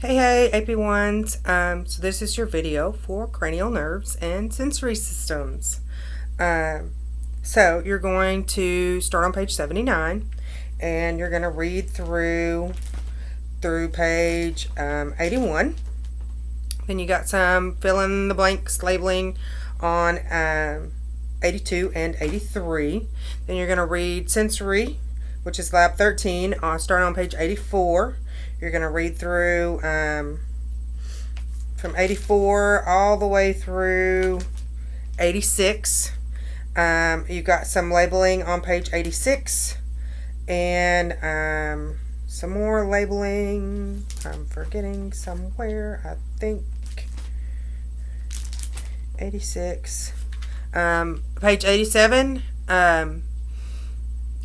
Hey AP1s, so this is your video for cranial nerves and sensory systems. So you're going to start on page 79 and you're going to read through page 81. Then you got some fill in the blanks labeling on 82 and 83. Then you're going to read sensory, which is lab 13, starting on page 84. You're going to read through from 84 all the way through 86. You've got some labeling on page 86 and some more labeling. I'm forgetting somewhere, I think. 86. Page 87.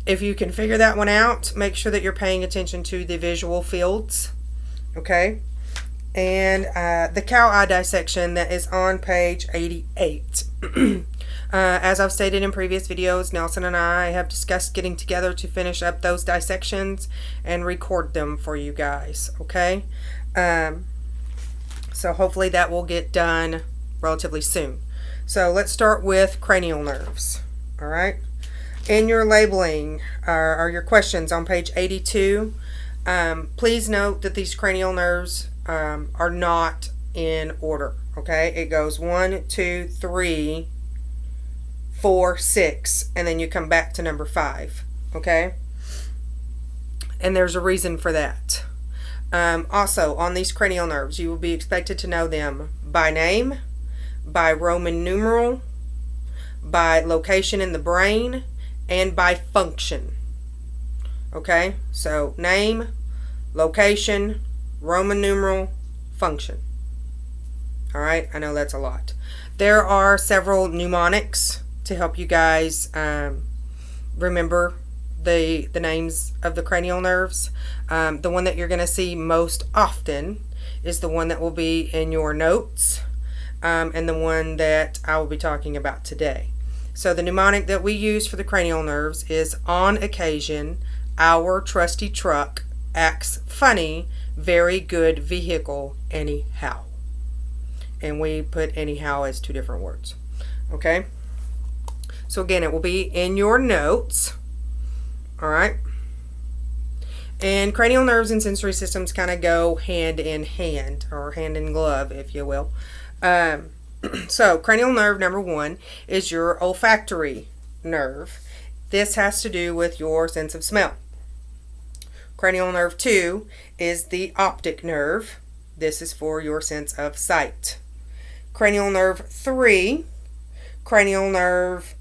If you can figure that one out, make sure that you're paying attention to the visual fields, okay? And the cow eye dissection that is on page 88. As I've stated in previous videos, Nelson and I have discussed getting together to finish up those dissections and record them for you guys, okay? So hopefully that will get done relatively soon. So let's start with cranial nerves, all right? In your labeling are your questions on page 82. Please note that these cranial nerves are not in order, okay? It goes 1, 2, 3, 4, 6, and then you come back to number 5, okay? And there's a reason for that. Also, on these cranial nerves, you will be expected to know them by name, by Roman numeral, by location in the brain, and by function. Okay, so name, location, Roman numeral, function. All right, I know that's a lot. There are several mnemonics to help you guys remember the names of the cranial nerves. The one that you're going to see most often is the one that will be in your notes, and the one that I will be talking about today. So the mnemonic that we use for the cranial nerves is, on occasion, our trusty truck acts funny, very good vehicle anyhow. And we put anyhow as 2 different words. Okay? So again, it will be in your notes. All right? And cranial nerves and sensory systems kind of go hand in hand, or hand in glove, if you will. So, cranial nerve number 1 is your olfactory nerve. This has to do with your sense of smell. Cranial nerve 2 is the optic nerve. This is for your sense of sight. Cranial nerve 3, cranial nerve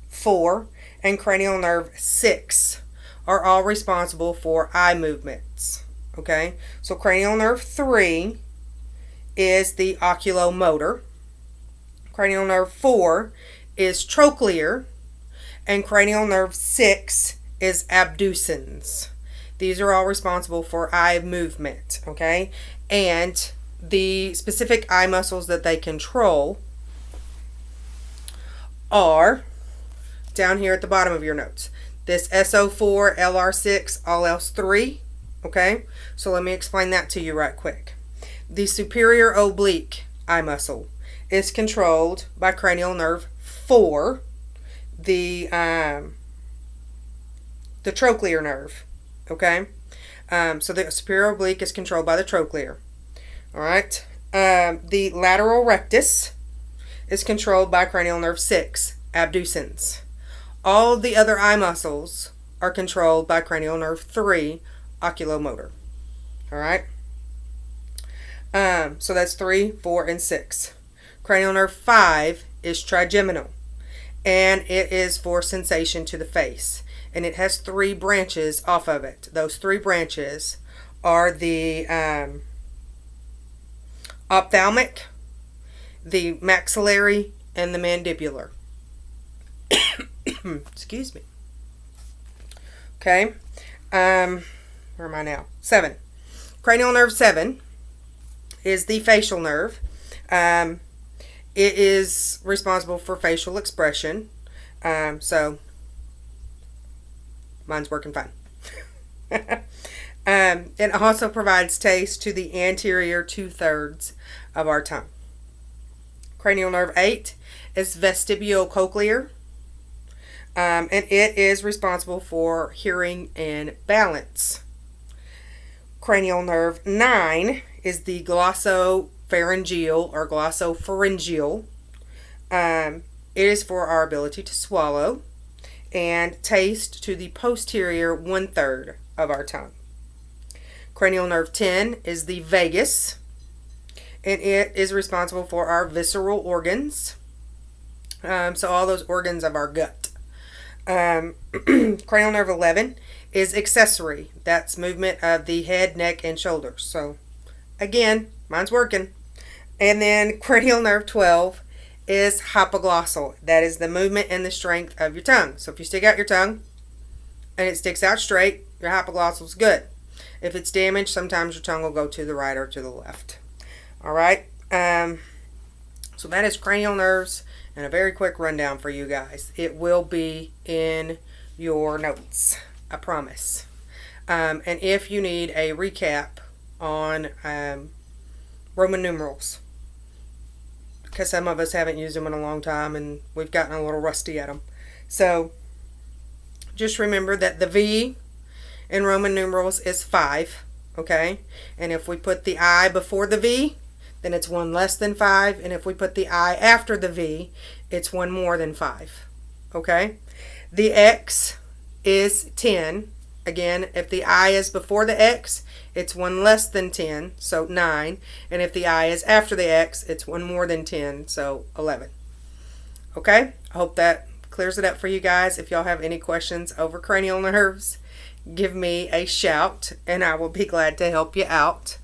4, and cranial nerve 6 are all responsible for eye movements. Okay? So, cranial nerve 3 is the oculomotor. Cranial nerve 4 is trochlear, and cranial nerve 6 is abducens. These are all responsible for eye movement, okay? And the specific eye muscles that they control are down here at the bottom of your notes. This SO4, LR6, all else 3, okay? So let me explain that to you right quick. The superior oblique eye muscle is controlled by cranial nerve 4, the trochlear nerve. Okay, so the superior oblique is controlled by the trochlear. All right, the lateral rectus is controlled by cranial nerve 6, abducens. All the other eye muscles are controlled by cranial nerve 3, oculomotor. All right. So that's 3, 4, and 6. Cranial nerve 5 is trigeminal, and it is for sensation to the face. And it has 3 branches off of it. Those 3 branches are the ophthalmic, the maxillary, and the mandibular. Excuse me. Okay. Where am I now? 7. Cranial nerve 7 is the facial nerve. It is responsible for facial expression. So mine's working fine. It also provides taste to the anterior 2/3 of our tongue. Cranial nerve 8 is vestibulocochlear, and it is responsible for hearing and balance. Cranial nerve 9 is the glossopharyngeal or glossopharyngeal. It is for our ability to swallow and taste to the posterior 1/3 of our tongue. Cranial nerve 10 is the vagus, and it is responsible for our visceral organs. So all those organs of our gut. Cranial nerve 11 is accessory. That's movement of the head, neck, and shoulders. So again, mine's working. And then cranial nerve 12 is hypoglossal. That is the movement and the strength of your tongue. So if you stick out your tongue and it sticks out straight, your hypoglossal is good. If it's damaged, sometimes your tongue will go to the right or to the left. All right. So that is cranial nerves and a very quick rundown for you guys. It will be in your notes, I promise. And if you need a recap on Roman numerals, because some of us haven't used them in a long time and we've gotten a little rusty at them. So just remember that the V in Roman numerals is 5, okay? And if we put the I before the V, then it's 1 less than 5. And if we put the I after the V, it's 1 more than 5, okay? The X is 10. Again, if the I is before the X, it's 1 less than 10, so 9. And if the I is after the X, it's 1 more than 10, so 11. Okay? I hope that clears it up for you guys. If y'all have any questions over cranial nerves, give me a shout, and I will be glad to help you out.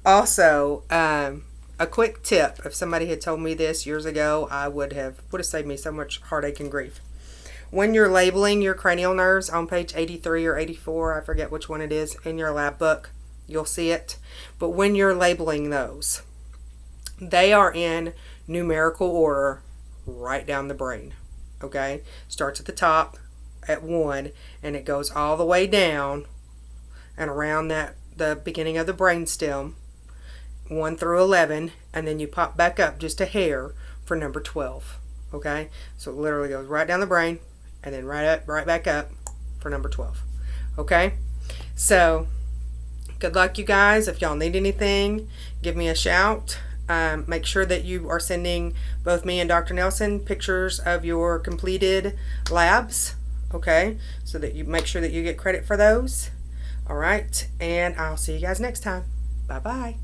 Also, a quick tip. If somebody had told me this years ago, I would have saved me so much heartache and grief. When you're labeling your cranial nerves on page 83 or 84, I forget which one it is, in your lab book, you'll see it. But when you're labeling those, they are in numerical order right down the brain. Okay? Starts at the top at 1 and it goes all the way down and around the beginning of the brainstem, 1 through 11, and then you pop back up just a hair for number 12. Okay? So it literally goes right down the brain and then right back up for number 12. Okay? So good luck, you guys. If y'all need anything, give me a shout. Make sure that you are sending both me and Dr. Nelson pictures of your completed labs, okay? So that you make sure that you get credit for those. All right, and I'll see you guys next time. Bye-bye.